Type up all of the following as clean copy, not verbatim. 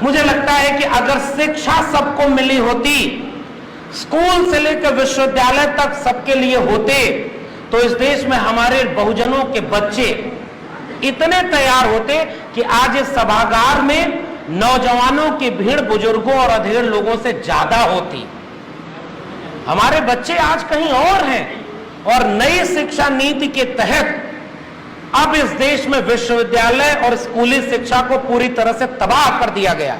मुझे लगता है कि अगर शिक्षा सबको मिली होती, स्कूल से लेकर विश्वविद्यालय तक सबके लिए होते, तो इस देश में हमारे बहुजनों के बच्चे इतने तैयार होते कि आज इस सभागार में नौजवानों की भीड़ बुजुर्गों और अधेड़ लोगों से ज्यादा होती। हमारे बच्चे आज कहीं और हैं, और नई शिक्षा नीति के तहत अब इस देश में विश्वविद्यालय और स्कूली शिक्षा को पूरी तरह से तबाह कर दिया गया।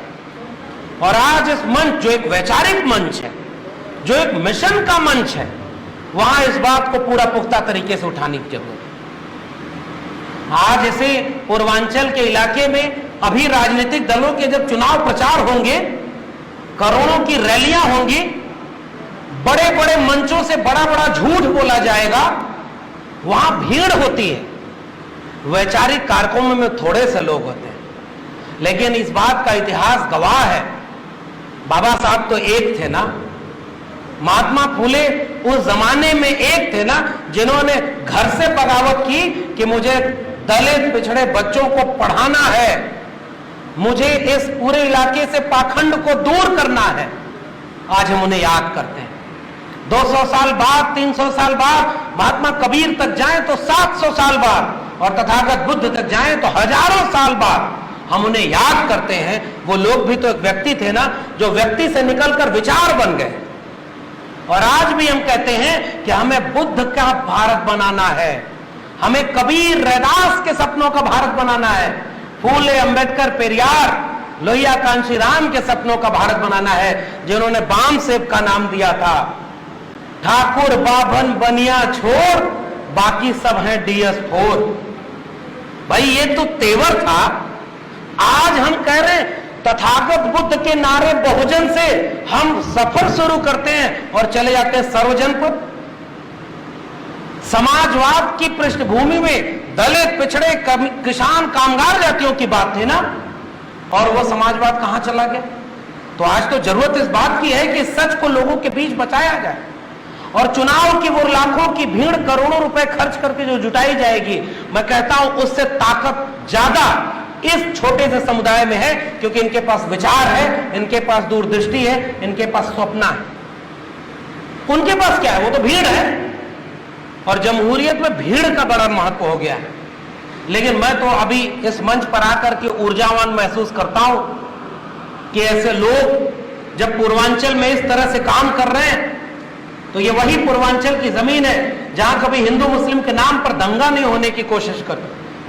और आज इस मंच, जो एक वैचारिक मंच है, जो एक मिशन का मंच है, वहां इस बात को पूरा पुख्ता तरीके से उठाने की जरूरत है। आज इसे पूर्वांचल के इलाके में अभी राजनीतिक दलों के जब चुनाव प्रचार होंगे, करोड़ों की रैलियां होंगी, बड़े बड़े मंचों से बड़ा बड़ा झूठ बोला जाएगा, वहां भीड़ होती है। वैचारिक कार्यक्रमों में थोड़े से लोग होते हैं, लेकिन इस बात का इतिहास गवाह है। बाबा साहब तो एक थे ना, महात्मा फूले उस जमाने में एक थे ना, जिन्होंने घर से बगावत की कि मुझे दलित पिछड़े बच्चों को पढ़ाना है, मुझे इस पूरे इलाके से पाखंड को दूर करना है। आज हम उन्हें याद करते हैं। 200 साल बाद, 300 साल बाद महात्मा कबीर तक जाएं तो 700 साल बाद, और तथागत बुद्ध तक जाएं तो हजारों साल बाद हम उन्हें याद करते हैं। वो लोग भी तो एक व्यक्ति थे ना, जो व्यक्ति से निकलकर विचार बन गए। और आज भी हम कहते हैं कि हमें बुद्ध का भारत बनाना है, हमें कबीर रैदास के सपनों का भारत बनाना है, फूले, अंबेडकर, पेरियार, लोहिया, कांशीराम के सपनों का भारत बनाना है, जिन्होंने बाम सेब का नाम दिया था। ठाकुर बाभन बनिया छोड़, बाकी सब हैं DS4। भाई ये तो तेवर था। आज हम कह रहे हैं तथागत बुद्ध के नारे बहुजन से हम सफर शुरू करते हैं और चले जाते हैं सर्वजन पर। समाजवाद की पृष्ठभूमि में दलित, पिछड़े, किसान, कामगार जातियों की बात थी ना, और वो समाजवाद कहां चला गया? तो आज तो जरूरत इस बात की है कि सच को लोगों के बीच बचाया जाए। और चुनाव की वो लाखों की भीड़, करोड़ों रुपए खर्च करके जो जुटाई जाएगी, मैं कहता हूं उससे ताकत ज्यादा इस छोटे से समुदाय में है, क्योंकि इनके पास विचार है, इनके पास दूरदृष्टि है, इनके पास स्वप्न है। उनके पास क्या है? वो तो भीड़ है, और जमहूरियत में भीड़ का बड़ा महत्व हो गया है। लेकिन मैं तो अभी इस मंच पर आकर के ऊर्जावान महसूस करता हूं कि ऐसे लोग जब पूर्वांचल में इस तरह से काम कर रहे हैं, तो ये वही पूर्वांचल की जमीन है जहां कभी हिंदू मुस्लिम के नाम पर दंगा नहीं होने की कोशिश कर,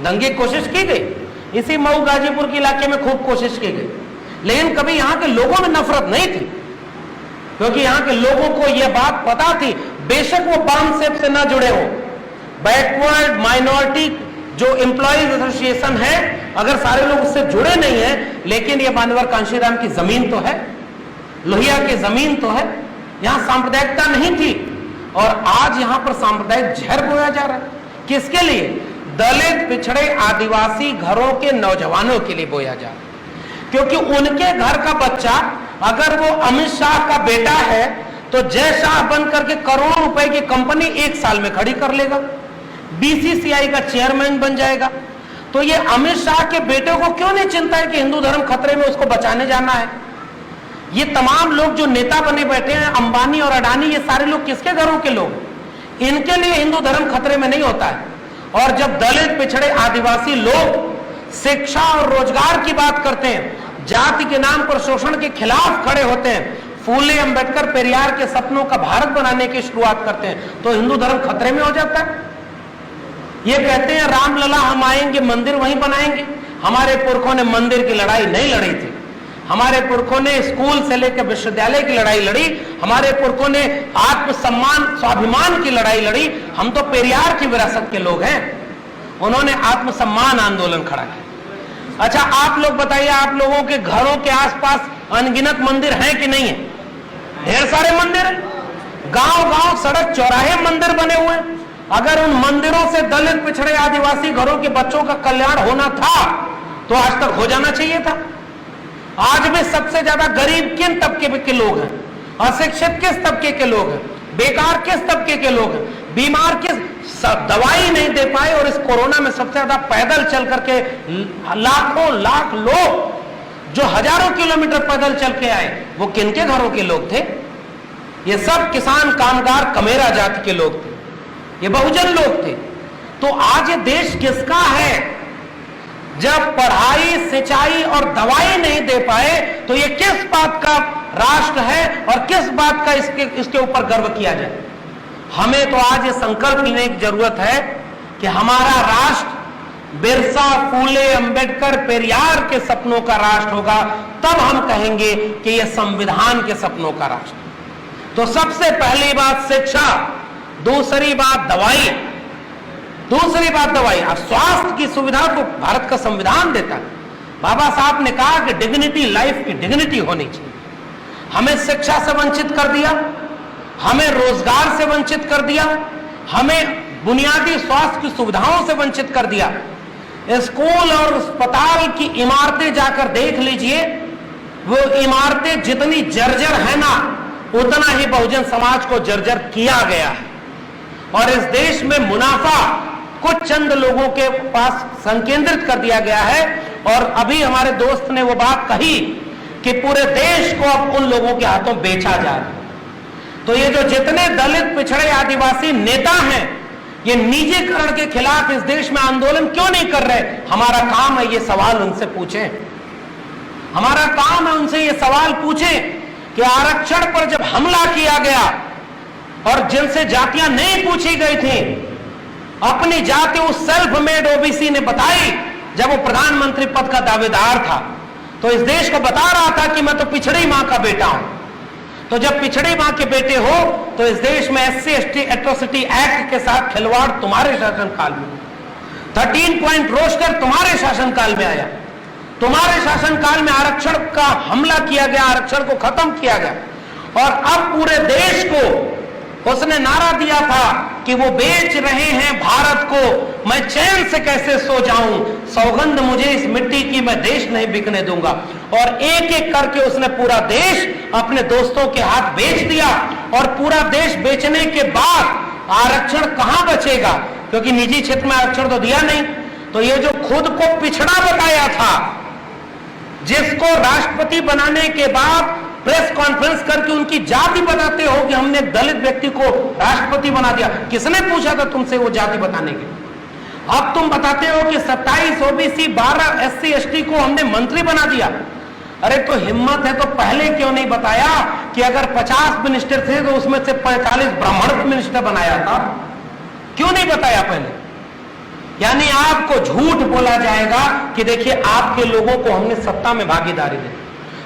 दंगे की कोशिश की गई, इसी मऊ गाजीपुर के इलाके में खूब कोशिश की गई, लेकिन कभी यहां के लोगों में नफरत नहीं थी, क्योंकि यहां के लोगों को यह बात पता थी, बेशक वो बाम सेब से ना जुड़े हो, बैकवर्ड माइनॉरिटी जो एम्प्लॉइज एसोसिएशन है, अगर सारे लोग उससे जुड़े नहीं है, लेकिन ये मानवर कांशीराम की जमीन तो है, लोहिया की जमीन तो है, यहां सांप्रदायिकता नहीं थी। और आज यहां पर सांप्रदायिक जहर बोया जा रहा है। किसके लिए? दलित, पिछड़े, आदिवासी घरों के नौजवानों के लिए बोया जा रहा है, क्योंकि उनके घर का बच्चा अगर वो अमित शाह का बेटा है तो जय शाह बन करके करोड़ों रुपए की कंपनी 1 साल में खड़ी कर लेगा, BCCI का चेयरमैन बन जाएगा। तो ये अमित शाह के बेटे को क्यों नहीं चिंता है कि हिंदू धर्म खतरे में, उसको बचाने जाना है? ये तमाम लोग जो नेता बने बैठे हैं, अंबानी और अडानी, ये सारे लोग किसके घरों के लोग? इनके लिए हिंदू धर्म खतरे में नहीं होता है। और जब दलित, पिछड़े, आदिवासी लोग शिक्षा और रोजगार की बात करते हैं, जाति के नाम पर शोषण के खिलाफ खड़े होते हैं, फूले, अंबेडकर, पेरियार के सपनों का भारत बनाने की शुरुआत करते हैं, तो हिंदू धर्म खतरे में हो जाता है। ये कहते हैं रामलला हम आएंगे, मंदिर वहीं बनाएंगे। हमारे पुरखों ने मंदिर की लड़ाई नहीं लड़ी थी, हमारे पुरखों ने स्कूल से लेकर विश्वविद्यालय की लड़ाई लड़ी, हमारे पुरखों ने आत्मसम्मान, स्वाभिमान की लड़ाई लड़ी। हम तो पेरियार की विरासत के लोग हैं, उन्होंने आत्मसम्मान आंदोलन खड़ा किया। अच्छा आप लोग बताइए, आप लोगों के घरों के आसपास अनगिनत मंदिर हैं कि नहीं है? ढेर सारे मंदिर हैं, गांव-गांव, सड़क चौराहे मंदिर बने हुए हैं। अगर उन मंदिरों से दलित, पिछड़े, आदिवासी घरों के बच्चों का कल्याण होना था तो आज तक हो जाना चाहिए था। आज भी सबसे ज्यादा गरीब किन तबके के लोग हैं? अशिक्षित किस तबके के लोग हैं? बेकार किस तबके के लोग हैं? बीमार किस, दवाई नहीं दे पाए, और इस कोरोना में सबसे ज्यादा पैदल चल करके लाखों लाख लोग जो हजारों किलोमीटर पैदल चल के आए, वो किनके घरों के लोग थे? ये सब किसान, कामगार, कमेरा जाति के लोग थे, ये बहुजन लोग थे। तो आज ये देश किसका है? जब पढ़ाई, सिंचाई और दवाई नहीं दे पाए तो ये किस बात का राष्ट्र है और किस बात का इसके ऊपर गर्व किया जाए? हमें तो आज ये संकल्प लेने की जरूरत है कि हमारा राष्ट्र बिरसा, फूले, अंबेडकर, पेरियार के सपनों का राष्ट्र होगा, तब हम कहेंगे कि यह संविधान के सपनों का राष्ट्र। तो सबसे पहली बात शिक्षा, दूसरी बात दवाई, अब स्वास्थ्य की सुविधा को भारत का संविधान देता है। बाबा साहब ने कहा कि डिग्निटी, लाइफ की डिग्निटी होनी चाहिए। हमें शिक्षा से वंचित कर दिया, हमें रोजगार से वंचित कर दिया, हमें बुनियादी स्वास्थ्य की सुविधाओं से वंचित कर दिया। स्कूल और अस्पताल की इमारतें जाकर देख लीजिए, वो इमारतें जितनी जर्जर है ना, उतना ही बहुजन समाज को जर्जर किया गया है। और इस देश में मुनाफा कुछ चंद लोगों के पास संकेंद्रित कर दिया गया है। और अभी हमारे दोस्त ने वो बात कही कि पूरे देश को अब उन लोगों के हाथों बेचा जा रहा है। तो ये जो जितने दलित, पिछड़े, आदिवासी नेता हैं, ये निजीकरण के खिलाफ इस देश में आंदोलन क्यों नहीं कर रहे? हमारा काम है ये सवाल उनसे पूछें, हमारा काम है उनसे ये सवाल पूछें कि आरक्षण पर जब हमला किया गया और जिनसे जातियां नहीं पूछी गई थी, अपनी जाति उस सेल्फ मेड ओबीसी ने बताई जब वो प्रधानमंत्री पद का दावेदार था, तो इस देश को बता रहा था कि मैं तो पिछड़ी मां का बेटा हूं। तो जब पिछड़ी मां के बेटे हो तो इस देश में SC/ST एट्रोसिटी एक्ट के साथ खिलवाड़ तुम्हारे शासनकाल में, 13 पॉइंट रोस्टर तुम्हारे शासनकाल में आया, तुम्हारे शासनकाल में आरक्षण का हमला किया गया, आरक्षण को खत्म किया गया। और अब पूरे देश को उसने नारा दिया था कि वो बेच रहे हैं भारत को, मैं चैन से कैसे सो जाऊं, सौगंध मुझे इस मिट्टी की, मैं देश नहीं बिकने दूंगा। और एक एक करके उसने पूरा देश अपने दोस्तों के हाथ बेच दिया। और पूरा देश बेचने के बाद आरक्षण कहां बचेगा? क्योंकि निजी क्षेत्र में आरक्षण तो दिया नहीं। तो ये जो खुद को पिछड़ा बताया था, जिसको राष्ट्रपति बनाने के बाद प्रेस कॉन्फ्रेंस करके उनकी जाति बताते हो कि हमने दलित व्यक्ति को राष्ट्रपति बना दिया, किसने पूछा था तुमसे वो जाति बताने के? अब तुम बताते हो कि 27 ओबीसी, 12 SC/ST को हमने मंत्री बना दिया। अरे तो हिम्मत है तो पहले क्यों नहीं बताया कि अगर 50 मिनिस्टर थे तो उसमें से 45 ब्राह्मण मिनिस्टर बनाया था? क्यों नहीं बताया पहले? यानी आपको झूठ बोला जाएगा कि देखिए आपके लोगों को हमने सत्ता में भागीदारी दी।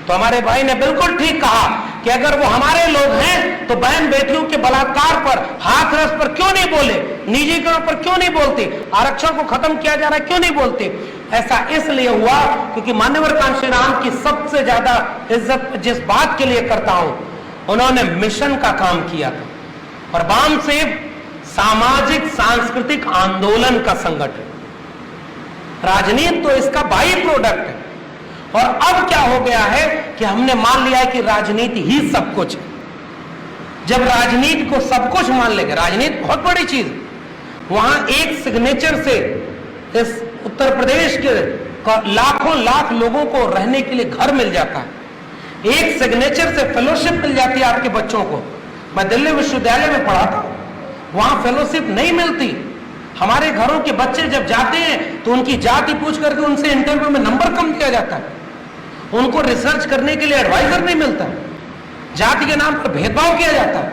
तो हमारे भाई ने बिल्कुल ठीक कहा कि अगर वो हमारे लोग हैं तो बहन बेटियों के बलात्कार पर, हाथरस पर क्यों नहीं बोले, निजीकरण पर क्यों नहीं बोलते, आरक्षण को खत्म किया जा रहा है क्यों नहीं बोलते? ऐसा इसलिए हुआ क्योंकि मान्यवर कांशीराम की सबसे ज्यादा इज्जत जिस बात के लिए करता हूं, उन्होंने मिशन का काम किया था। और बामसेव सामाजिक सांस्कृतिक आंदोलन का संगठन, राजनीति तो इसका बाई प्रोडक्ट है। और अब क्या हो गया है कि हमने मान लिया है कि राजनीति ही सब कुछ है। जब राजनीति को सब कुछ मान लेंगे, राजनीति बहुत बड़ी चीज है, वहां एक सिग्नेचर से इस उत्तर प्रदेश के लाखों लाख लोगों को रहने के लिए घर मिल जाता है, एक सिग्नेचर से फेलोशिप मिल जाती है आपके बच्चों को। मैं दिल्ली विश्वविद्यालय में पढ़ा था, वहां फेलोशिप नहीं मिलती। हमारे घरों के बच्चे जब जाते हैं तो उनकी जाति पूछ करके उनसे इंटरव्यू में नंबर कम दिया जाता है, उनको रिसर्च करने के लिए एडवाइजर नहीं मिलता है, जाति के नाम पर भेदभाव किया जाता है।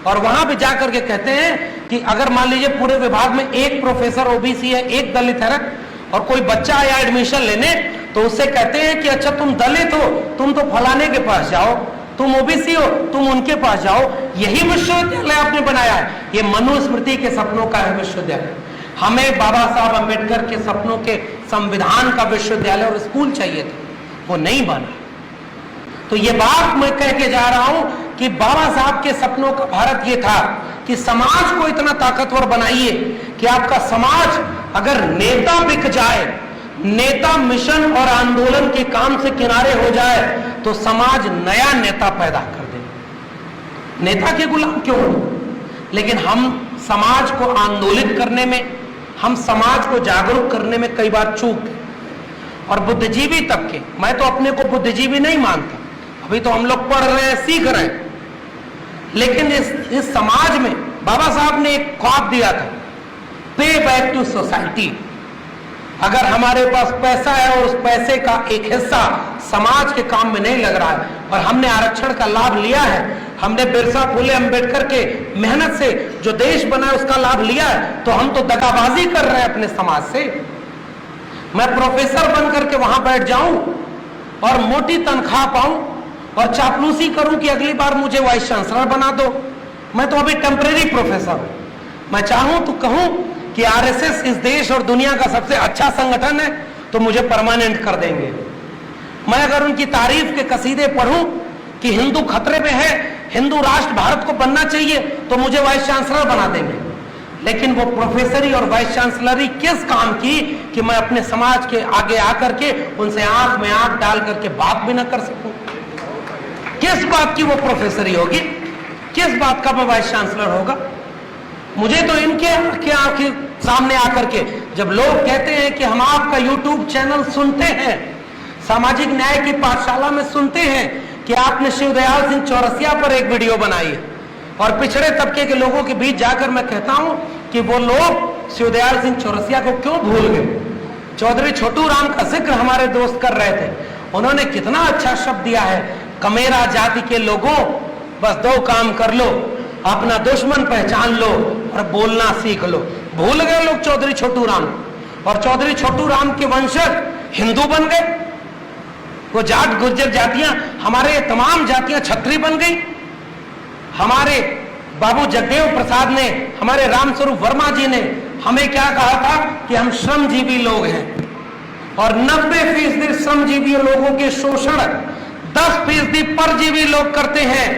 और वहां भी जाकर के कहते हैं कि अगर मान लीजिए पूरे विभाग में एक प्रोफेसर ओबीसी है, एक दलित है, और कोई बच्चा आया एडमिशन लेने तो उससे कहते हैं कि अच्छा तुम दलित हो, तुम तो फलाने के पास जाओ, तुम ओबीसी हो, तुम उनके पास जाओ। यही विश्वविद्यालय आपने बनाया है, ये मनुस्मृति के सपनों का है विश्वविद्यालय। हमें बाबा साहब अम्बेडकर के सपनों के संविधान का विश्वविद्यालय और स्कूल चाहिए था, वो नहीं बना। तो ये बात मैं कह के जा रहा हूं कि बाबा साहब के सपनों का भारत ये था कि समाज को इतना ताकतवर बनाइए कि आपका समाज अगर नेता बिक जाए, नेता मिशन और आंदोलन के काम से किनारे हो जाए तो समाज नया नेता पैदा कर दे। नेता के गुलाम क्यों हो? लेकिन हम समाज को आंदोलित करने में, हम समाज को जागरूक करने में कई बार चूक गए। और बुद्धिजीवी तबके, मैं तो अपने को बुद्धिजीवी नहीं मानता, अभी तो हम लोग पढ़ रहे हैं, सीख रहे हैं, लेकिन इस समाज में बाबा साहब ने एक ख्वाब दिया था, पे बैक टू सोसाइटी। अगर हमारे पास पैसा है और उस पैसे का एक हिस्सा समाज के काम में नहीं लग रहा है और हमने आरक्षण का लाभ लिया है, हमने बिरसा फुले अंबेडकर के मेहनत से जो देश बना है उसका लाभ लिया है, तो हम तो दगाबाजी कर रहे हैं अपने समाज से। मैं प्रोफेसर बन करके वहां बैठ जाऊं और मोटी तनख्वाह पाऊं और चापलूसी करूं कि अगली बार मुझे वाइस चांसलर बना दो। मैं तो अभी टेम्परेरी प्रोफेसर हूं। मैं चाहूं तो कहूं कि आरएसएस इस देश और दुनिया का सबसे अच्छा संगठन है तो मुझे परमानेंट कर देंगे। मैं अगर उनकी तारीफ के कसीदे पढ़ूं कि हिंदू खतरे में है, हिंदू राष्ट्र भारत को बनना चाहिए, तो मुझे वाइस चांसलर बना देंगे। लेकिन वो प्रोफेसरी और वाइस चांसलरी किस काम की कि मैं अपने समाज के आगे आकर के उनसे आंख में आंख डाल करके बात भी ना कर सकूं? किस बात की वो प्रोफेसरी होगी? किस बात का वो वाइस चांसलर होगा? मुझे तो इनके आंखें सामने आकर के जब लोग कहते हैं कि हम आपका यूट्यूब चैनल सुनते हैं, सामाजिक न्याय की पाठशाला में सुनते हैं कि आपने शिवदयाल सिंह चौरसिया पर एक वीडियो बनाई है, और पिछड़े तबके के लोगों के बीच जाकर मैं कहता हूं कि वो लोग शिवदयाल सिंह चौरसिया को क्यों भूल गए। चौधरी छोटू राम का जिक्र हमारे दोस्त कर रहे थे, उन्होंने कितना अच्छा शब्द दिया है, कमेरा जाति के लोगों बस दो काम कर लो, अपना दुश्मन पहचान लो और बोलना सीख लो। भूल गए लोग चौधरी छोटू राम, और चौधरी छोटू राम के वंशज हिंदू बन गए। वो जाट गुर्जर जातियां, हमारे तमाम जातियां छत्री बन गई। हमारे बाबू जगदेव प्रसाद ने, हमारे रामस्वरूप वर्मा जी ने हमें क्या कहा था कि हम श्रमजीवी लोग हैं, और 90% श्रमजीवी लोगों के शोषण 10% परजीवी लोग करते हैं।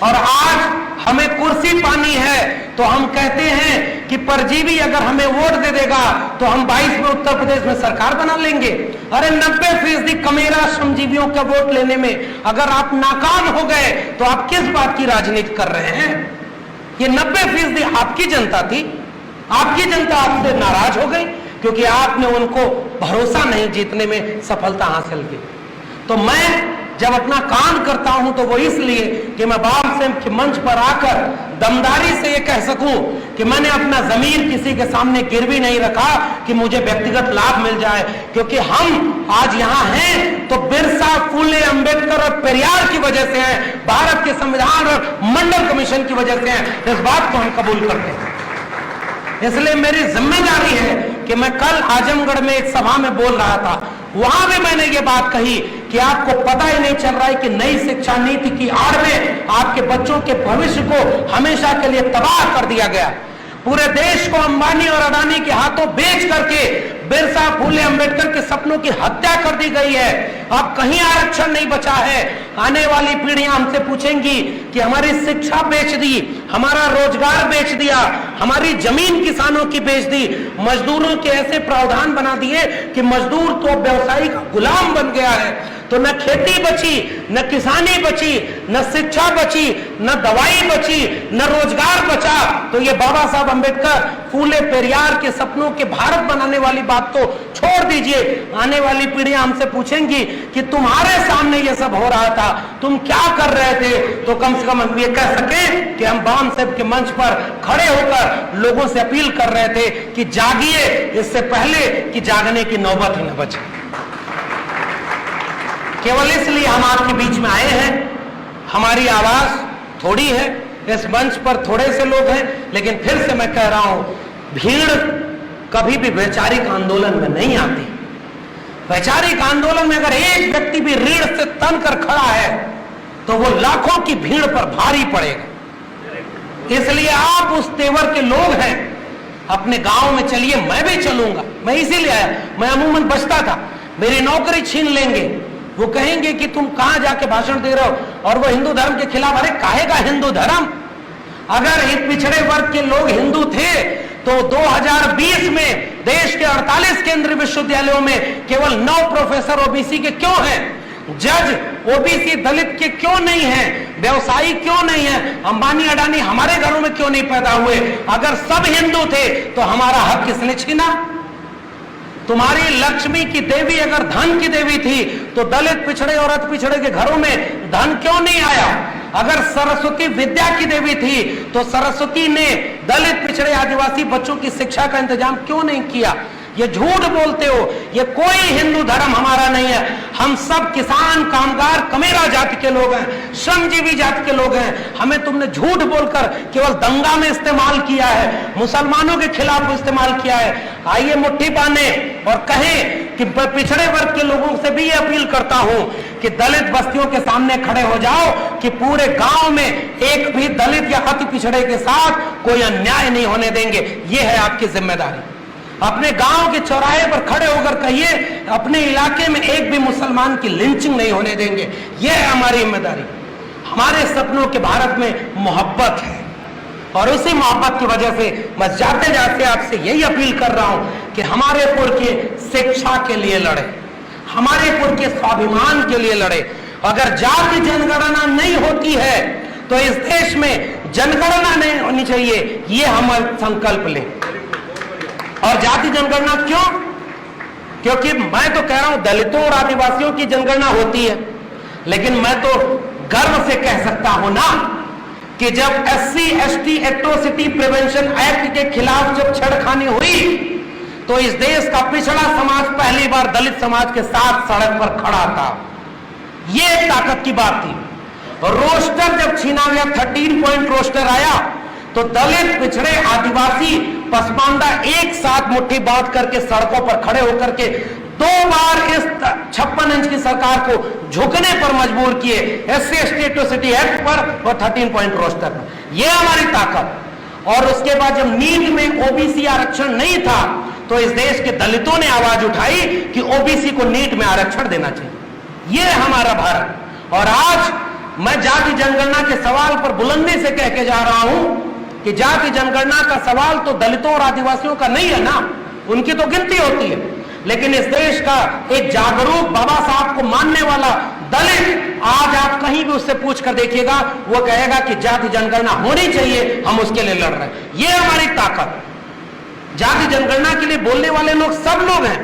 और आज हमें कुर्सी पानी है तो हम कहते हैं कि परजीवी अगर हमें वोट दे देगा तो हम 22 में उत्तर प्रदेश में सरकार बना लेंगे। अरे 90% कमेरा श्रमजीवियों का वोट लेने में अगर आप नाकाम हो गए तो आप किस बात की राजनीति कर रहे हैं? ये 90% आपकी जनता थी, आपकी जनता आपसे नाराज हो गई क्योंकि आपने उनको भरोसा नहीं जीतने में सफलता हासिल की। तो मैं जब अपना काम करता हूं तो वो इसलिए कि मैं बाबा साहब के मंच पर आकर दमदारी से ये कह सकूं कि मैंने अपना जमीर किसी के सामने गिरवी नहीं रखा कि मुझे व्यक्तिगत लाभ मिल जाए, क्योंकि हम आज यहाँ हैं तो बिरसा फुले अंबेडकर और पेरियार की वजह से हैं, भारत के संविधान और मंडल कमीशन की वजह से हैं। इस बात को हम कबूल करते हैं। इसलिए मेरी जिम्मेदारी है कि मैं कल आजमगढ़ में एक सभा में बोल रहा था, वहां भी मैंने ये बात कही कि आपको पता ही नहीं चल रहा है कि नई शिक्षा नीति की आड़ में आपके बच्चों के भविष्य को हमेशा के लिए तबाह कर दिया गया। पूरे देश को अंबानी और अडानी के हाथों बेच करके बिरसा फुले अंबेडकर के सपनों की हत्या कर दी गई है। अब कहीं आरक्षण नहीं बचा है। आने वाली पीढ़ियां हमसे पूछेंगी कि हमारी शिक्षा बेच दी, हमारा रोजगार बेच दिया, हमारी जमीन किसानों की बेच दी, मजदूरों के ऐसे प्रावधान बना दिए कि मजदूर तो व्यवसायी का गुलाम बन गया है। तो न खेती बची, न किसानी बची, न शिक्षा बची, न दवाई बची, न रोजगार बचा। तो ये बाबा साहब अंबेडकर फूले पेरियार के सपनों के भारत बनाने वाली बात तो छोड़ दीजिए। आने वाली पीढ़ियां हमसे पूछेंगी कि तुम्हारे सामने ये सब हो रहा था, तुम क्या कर रहे थे? तो कम से कम हम ये कह सके कि हम बाम साहब के मंच पर खड़े होकर लोगों से अपील कर रहे थे कि जागिए, इससे पहले कि जागने की नौबत ही न बचे। केवल इसलिए हम आपके बीच में आए हैं। हमारी आवाज थोड़ी है, इस मंच पर थोड़े से लोग हैं, लेकिन फिर से मैं कह रहा हूं, भीड़ कभी भी वैचारिक आंदोलन में नहीं आती। वैचारिक आंदोलन में अगर एक व्यक्ति भी रीढ़ से तन कर खड़ा है तो वो लाखों की भीड़ पर भारी पड़ेगा। इसलिए आप उस तेवर के लोग हैं, अपने गांव में चलिए, मैं भी चलूंगा। मैं इसीलिए आया, मैं अमूमन बचता था, मेरी नौकरी छीन लेंगे, वो कहेंगे कि तुम कहां जाके भाषण दे रहे हो, और वो हिंदू धर्म के खिलाफ। अरे काहे का हिंदू धर्म? अगर इस पिछड़े वर्ग के लोग हिंदू थे तो 2020 में देश के 48 केंद्रीय विश्वविद्यालयों में केवल 9 प्रोफेसर ओबीसी के क्यों हैं? जज ओबीसी दलित के क्यों नहीं हैं? व्यवसायी क्यों नहीं है? अंबानी अडानी हमारे घरों में क्यों नहीं पैदा हुए? अगर सब हिंदू थे तो हमारा हक किसने छीना? तुम्हारी लक्ष्मी की देवी अगर धन की देवी थी तो दलित पिछड़े और अति पिछड़े के घरों में धन क्यों नहीं आया? अगर सरस्वती विद्या की देवी थी तो सरस्वती ने दलित पिछड़े आदिवासी बच्चों की शिक्षा का इंतजाम क्यों नहीं किया? ये झूठ बोलते हो, ये कोई हिंदू धर्म हमारा नहीं है। हम सब किसान, कामगार, कमेरा जाति के लोग हैं, श्रमजीवी जाति के लोग हैं। हमें तुमने झूठ बोलकर केवल दंगा में इस्तेमाल किया है, मुसलमानों के खिलाफ इस्तेमाल किया है। आइए मुट्ठी बांधे और कहें कि पिछड़े वर्ग के लोगों से भी ये अपील करता हूं कि दलित बस्तियों के सामने खड़े हो जाओ कि पूरे गांव में एक भी दलित या अति पिछड़े के साथ कोई अन्याय नहीं होने देंगे। ये है आपकी जिम्मेदारी। अपने गांव के चौराहे पर खड़े होकर कहिए अपने इलाके में एक भी मुसलमान की लिंचिंग नहीं होने देंगे। यह है हमारी जिम्मेदारी। हमारे सपनों के भारत में मोहब्बत है और उसी मोहब्बत की वजह से मैं जाते जाते आपसे यही अपील कर रहा हूं कि हमारे पुर के शिक्षा के लिए लड़े, हमारे पुर के स्वाभिमान के लिए लड़े। अगर जाति जनगणना नहीं होती है तो इस देश में जनगणना नहीं होनी चाहिए, ये हम संकल्प लें। और जाति जनगणना क्यों? क्योंकि मैं तो कह रहा हूं दलितों और आदिवासियों की जनगणना होती है, लेकिन मैं तो गर्व से कह सकता हूं ना कि जब SC ST atrocity prevention act के खिलाफ जब छेड़खानी हुई तो इस देश का पिछड़ा समाज पहली बार दलित समाज के साथ सड़क पर खड़ा था। यह एक ताकत की बात थी। रोस्टर जब छीना गया, 13 पॉइंट रोस्टर आया तो दलित, पिछड़े, आदिवासी, पसमानदा एक साथ मुट्ठी बांध करके सड़कों पर खड़े होकर के 2 बार इस 56 इंच की सरकार को झुकने पर मजबूर किए, SC ST एट्रोसिटी एक्ट पर और 13 पॉइंट रोस्टर पर। यह हमारी ताकत। और उसके बाद जब नीट में OBC आरक्षण नहीं था तो इस देश के दलितों ने आवाज उठाई कि OBC को नीट में आरक्षण देना चाहिए। यह है हमारा भारत। और आज मैं जाति जनगणना के सवाल पर बुलंदी से कह के जा रहा हूं कि जाति जनगणना का सवाल तो दलितों और आदिवासियों का नहीं है ना, उनकी तो गिनती होती है, लेकिन इस देश का एक जागरूक बाबा साहब को मानने वाला दलित आज आप कहीं भी उससे पूछ कर देखिएगा, वो कहेगा कि जाति जनगणना होनी चाहिए, हम उसके लिए लड़ रहे हैं। ये हमारी ताकत। जाति जनगणना के लिए बोलने वाले लोग सब लोग हैं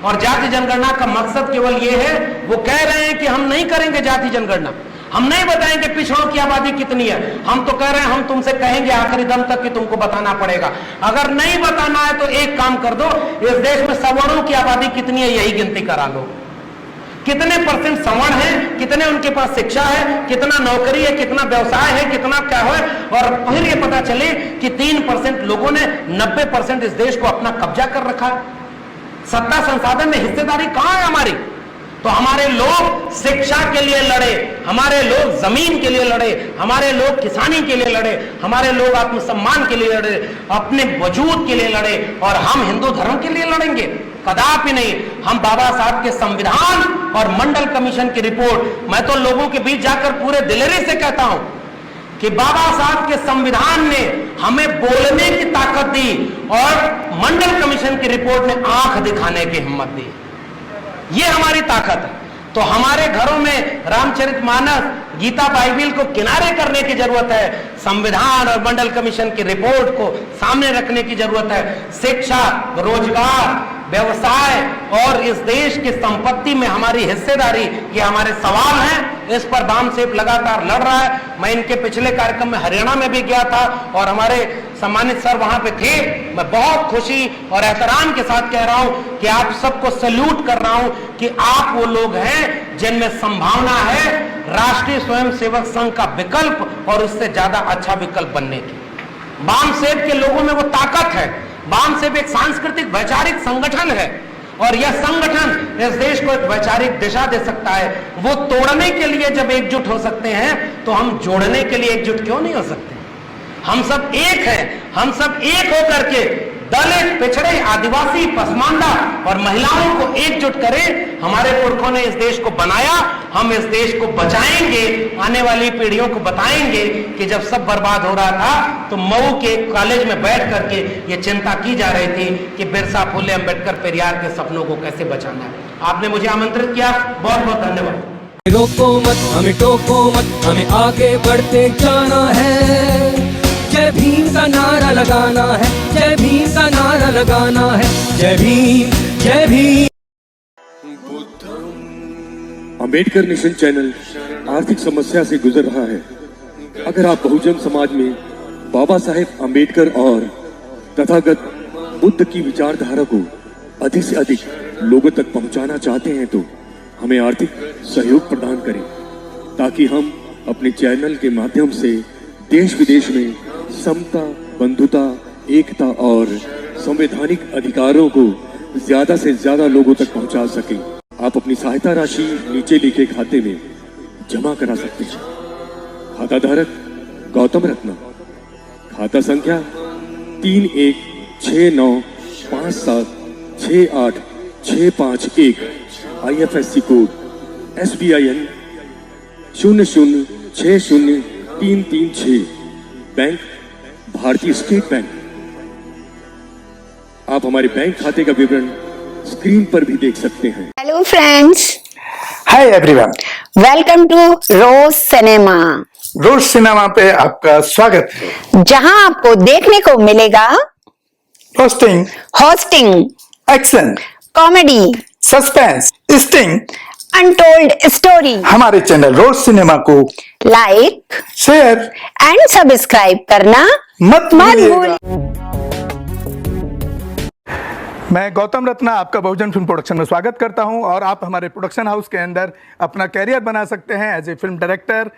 और जाति जनगणना का मकसद केवल ये है, वो कह रहे हैं कि हम नहीं करेंगे जाति जनगणना, हम नहीं बताएंगे पिछड़ों की आबादी कितनी है। हम तो कह रहे हैं हम तुमसे कहेंगे आखिरी दम तक कि तुमको बताना पड़ेगा। अगर नहीं बताना है तो एक काम कर दो, इस देश में सवर्णों की आबादी कितनी है यही गिनती करा लो। कितने % सवर्ण है, कितने उनके पास शिक्षा है, कितना नौकरी है, कितना व्यवसाय है, कितना क्या है, और फिर ये पता चले कि 3% लोगों ने 90% इस देश को अपना कब्जा कर रखा है। सत्ता संसाधन में हिस्सेदारी कहां है हमारी? तो हमारे लोग शिक्षा के लिए लड़े, हमारे लोग जमीन के लिए लड़े, हमारे लोग किसानी के लिए लड़े, हमारे लोग आत्मसम्मान के लिए लड़े, अपने वजूद के लिए लड़े, और हम हिंदू धर्म के लिए लड़ेंगे? कदापि नहीं। हम बाबा साहब के संविधान और मंडल कमीशन की रिपोर्ट, मैं तो लोगों के बीच जाकर पूरे दिलेरी से कहता हूं कि बाबा साहब के संविधान ने हमें बोलने की ताकत दी और मंडल कमीशन की रिपोर्ट ने आंख दिखाने की हिम्मत दी। ये हमारी ताकत है। तो हमारे घरों में रामचरितमानस, गीता, बाइबिल को किनारे करने की जरूरत है, संविधान और मंडल कमीशन की रिपोर्ट को सामने रखने की जरूरत है। शिक्षा, रोजगार, व्यवसाय और इस देश की संपत्ति में हमारी हिस्सेदारी, ये हमारे सवाल हैं। इस पर बामसेब लगातार लड़ रहा है। मैं इनके पिछले कार्यक्रम में हरियाणा में भी गया था और हमारे सम्मानित सर वहां पे थे। मैं बहुत खुशी और एहतराम के साथ कह रहा हूं कि आप सबको सैल्यूट कर रहा हूं कि आप वो लोग हैं जिनमें संभावना है राष्ट्रीय स्वयंसेवक संघ का विकल्प और उससे ज्यादा अच्छा विकल्प बनने की। बामसेब के लोगों में वो ताकत है। बामसेब एक सांस्कृतिक वैचारिक संगठन है और यह संगठन इस देश को एक वैचारिक दिशा दे सकता है। वो तोड़ने के लिए जब एकजुट हो सकते हैं तो हम जोड़ने के लिए एकजुट क्यों नहीं हो सकते? हम सब एक हैं। हम सब एक होकर के दलित, पिछड़े, आदिवासी, पसमानदा और महिलाओं को एकजुट करें। हमारे पुरखों ने इस देश को बनाया, हम इस देश को बचाएंगे। आने वाली पीढ़ियों को बताएंगे कि जब सब बर्बाद हो रहा था तो मऊ के कॉलेज में बैठ करके ये चिंता की जा रही थी कि बिरसा, फुले, अंबेडकर, पेरियार के सपनों को कैसे बचाना है। आपने मुझे आमंत्रित किया, बहुत बहुत धन्यवाद। रोको मत, हमें टोको मत, हमें आगे बढ़ते जाना है। जय भीम का नारा लगाना है, जय भीम का नारा लगाना है। जय भीम, जय भीम। अंबेडकर नेशन चैनल आर्थिक समस्या से गुजर रहा है। अगर आप बहुजन समाज में बाबा साहेब अंबेडकर और तथागत बुद्ध की विचारधारा को अधिक से अधिक लोगों तक पहुंचाना चाहते हैं तो हमें आर्थिक सहयोग प्रदान करें, ताकि हम अपने चैनल के माध्यम से देश विदेश में समता, बंधुता, एकता और संवैधानिक अधिकारों को ज्यादा से ज्यादा लोगों तक पहुंचा सकें। आप अपनी सहायता राशि नीचे लिखे खाते में जमा करा सकते हैं। खाता धारक गौतम रत्ना, खाता संख्या 316957686551, IFSC कोड SBIN 0060336, बैंक भारतीय स्टेट बैंक। आप हमारे बैंक खाते का विवरण स्क्रीन पर भी देख सकते हैं। Hello friends, hi everyone, welcome to rose cinema, rose cinema पे आपका स्वागत है। जहां आपको देखने को मिलेगा roasting, hosting, action, comedy, suspense, sting, untold story. हमारे चैनल रोज सिनेमा को लाइक, शेयर एंड सब्सक्राइब करना मत भूलिएगा। भूलिए। मैं गौतम रत्ना आपका बहुजन फिल्म प्रोडक्शन में स्वागत करता हूं और आप हमारे प्रोडक्शन हाउस के अंदर अपना कैरियर बना सकते हैं as a film director,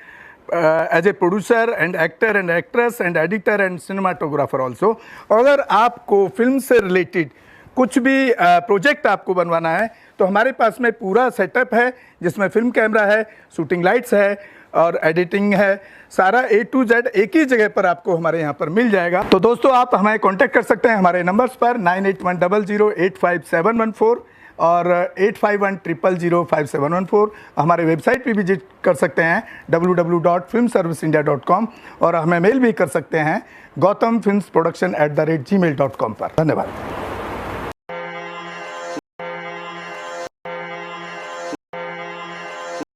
as a producer and actor and actress and editor and cinematographer also. अगर आपको फिल्म से रिलेटेड कुछ भी प्रोजेक्ट आपको बनवाना है तो हमारे पास में पूरा सेटअप है, जिसमें फिल्म कैमरा है, शूटिंग लाइट्स है और एडिटिंग है। सारा A to Z एक ही जगह पर आपको हमारे यहाँ पर मिल जाएगा। तो दोस्तों, आप हमें कांटेक्ट कर सकते हैं हमारे नंबर्स पर 9810085714 और 8510005714। हमारे वेबसाइट पे विजिट कर सकते हैं www.filmserviceindia.com और हमें मेल भी कर सकते हैं gautamfilmsproduction@gmail.com पर। धन्यवाद।